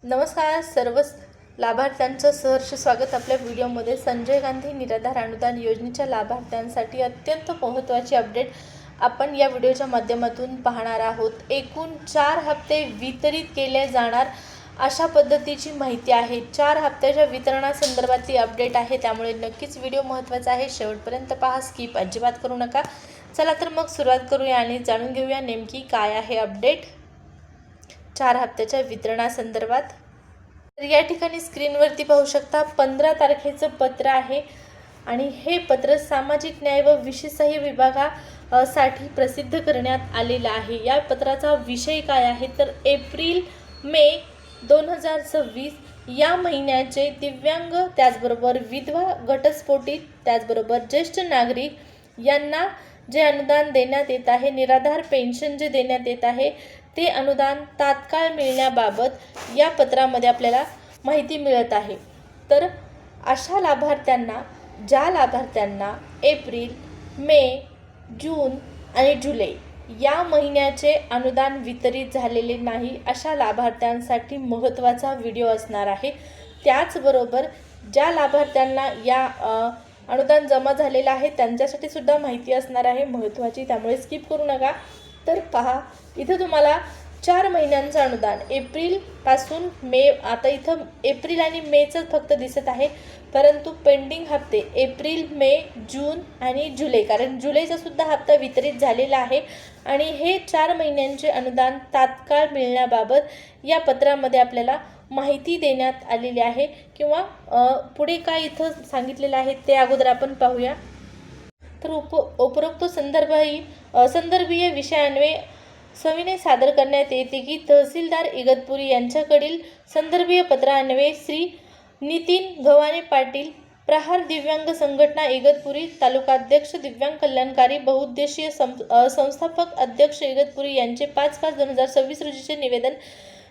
नमस्कार सर्व लाभार्थ्यांचं सहर्ष स्वागत आपल्या व्हिडिओमध्ये। संजय गांधी निराधार अनुदान योजनेच्या लाभार्थ्यांसाठी अत्यंत महत्त्वाची अपडेट आपण या व्हिडिओच्या माध्यमातून पाहणार आहोत। एकूण 4 हप्ते वितरित केले जाणार अशा पद्धतीची माहिती आहे। 4 हप्त्याच्या वितरणासंदर्भातली अपडेट आहे, त्यामुळे नक्कीच व्हिडिओ महत्त्वाचा आहे, शेवटपर्यंत पहा, स्किप अजिबात करू नका। चला तर मग सुरुवात करूया आणि जाणून घेऊया नेमकी काय आहे अपडेट 4 हप्त्याच्या वितरणासंदर्भात। तर या ठिकाणी स्क्रीनवरती पाहू शकता 15 तारखेचं पत्र आहे आणि हे पत्र सामाजिक न्याय व विशेष सहाय्य विभागासाठी प्रसिद्ध करण्यात आलेलं आहे। या पत्राचा विषय काय आहे तर एप्रिल-मे 2026 या महिन्याचे दिव्यांग, त्याचबरोबर विधवा, घटस्फोटित, त्याचबरोबर ज्येष्ठ नागरिक यांना जे अनुदान देण्यात येत आहे, निराधार पेन्शन जे देण्यात येत आहे, ते अनुदान तात्काळ मिळण्याबाबत या पत्रामध्ये आपल्याला माहिती मिळत आहे। तर अशा लाभार्थ्यांना, ज्या लाभार्थ्यांना एप्रिल, मे, जून आणि जुलै या महिन्याचे अनुदान वितरित झालेले नाही, अशा लाभार्थ्यांसाठी महत्त्वाचा व्हिडिओ असणार आहे। त्याचबरोबर ज्या लाभार्थ्यांना या अनुदान जमा झालेलं आहे त्यांच्यासाठी सुद्धा माहिती असणार आहे महत्त्वाची, त्यामुळे स्किप करू नका। तर पहा, इथं तुम्हाला 4 महिन्यांचं अनुदान एप्रिलपासून मे, आता इथं एप्रिल आणि मेचं फक्त दिसत आहे, परंतु पेंडिंग हप्ते एप्रिल, मे, जून आणि जुलै, कारण जुलैचा सुद्धा हप्ता वितरित झालेला आहे आणि हे 4 महिन्यांचे अनुदान तात्काळ मिळण्याबाबत या पत्रामध्ये आपल्याला माहिती देण्यात आलेली आहे, किंवा पुढे काय इथं सांगितलेलं आहे ते अगोदर आपण पाहूया। तर उपरोक्त संदर्भीय विषयान्वये सविनय सादर करण्यात येते की तहसीलदार इगतपुरी यांच्याकडील संदर्भीय पत्रान्वये श्री नितीन गव्हाणे पाटील, प्रहार दिव्यांग संघटना इगतपुरी, तालुकाध्यक्ष दिव्यांग कल्याणकारी बहुउद्देशीय संस्थापक अध्यक्ष इगतपुरी यांचे 5/5/2026 रोजीचे निवेदन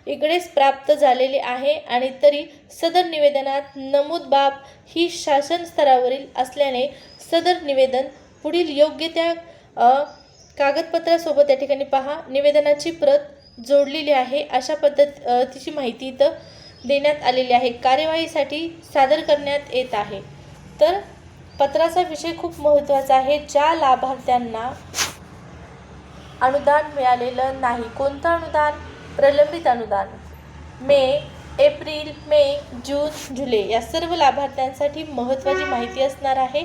इकडेच प्राप्त झालेले आहे आणि तरी सदर निवेदनात नमूद बाब ही शासन स्तरावरील असल्याने सदर निवेदन पुढील योग्य त्या कागदपत्रासोबत या ठिकाणी पहा, निवेदनाची प्रत जोडलेली आहे, अशा पद्धतीची माहिती इथं देण्यात आलेली आहे। कार्यवाहीसाठी सादर करण्यात येत आहे। तर पत्राचा विषय खूप महत्त्वाचा आहे। ज्या लाभार्थ्यांना अनुदान मिळालेलं नाही, कोणतं अनुदान? प्रलंबित अनुदान, एप्रिल, मे, जून, जुलै या सर्व लाभार्थ्यांसाठी महत्त्वाची माहिती असणार आहे।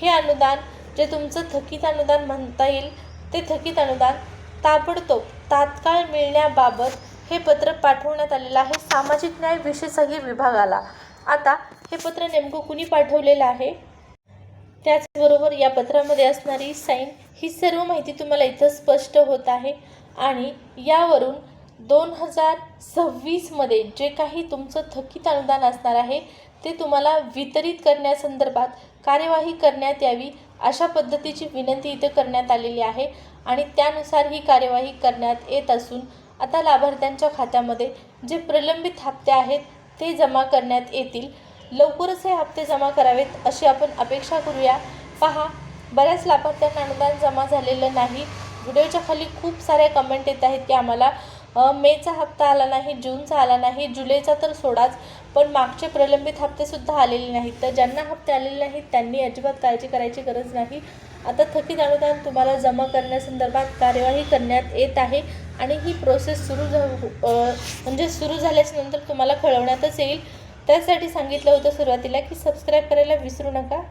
हे अनुदान जे तुमचं थकीत अनुदान म्हणता येईल, ते थकीत अनुदान ताबडतोब तात्काळ मिळण्याबाबत हे पत्र पाठवण्यात आलेलं आहे सामाजिक न्याय विशेष सहाय्य विभागाला। आता हे पत्र नेमकं कुणी पाठवलेलं आहे, त्याचबरोबर या पत्रामध्ये असणारी साईन, ही सर्व माहिती तुम्हाला इथं स्पष्ट होत आहे आणि यावरून 2026 मध्ये जे काही तुमचं थकीत अनुदान असणार आहे ते तुम्हाला वितरित करण्यासंदर्भात कार्यवाही करण्यात यावी, अशा पद्धतीची विनंती इथे करण्यात आलेली आहे आणि त्यानुसार ही कार्यवाही करण्यात येत असून आता लाभार्थ्यांच्या खात्यामध्ये जे प्रलंबित हप्ते आहेत ते जमा करण्यात येतील। लवकरच हे हप्ते जमा करावेत अशी आपण अपेक्षा करूया। पहा, बऱ्याच लाभार्थ्यांना अनुदान जमा झालेलं नाही। व्हिडिओच्या खाली खूप साऱ्या कमेंट येत आहेत की आम्हाला मेचा हप्ता आला नाही, जूनचा आला नाही, जुलैचा तर सोडाच, पण मागचे प्रलंबित हप्तेसुद्धा आलेले नाहीत। तर ज्यांना हप्ते आलेले नाहीत त्यांनी अजिबात काळजी करायची गरज नाही। आता थकीत अनुदान तुम्हाला जमा करण्यासंदर्भात कार्यवाही करण्यात येत आहे आणि ही प्रोसेस सुरू झाल्याच्या नंतर तुम्हाला कळवण्यातच येईल। त्यासाठी सांगितलं होतं सुरुवातीला की सबस्क्राईब करायला विसरू नका।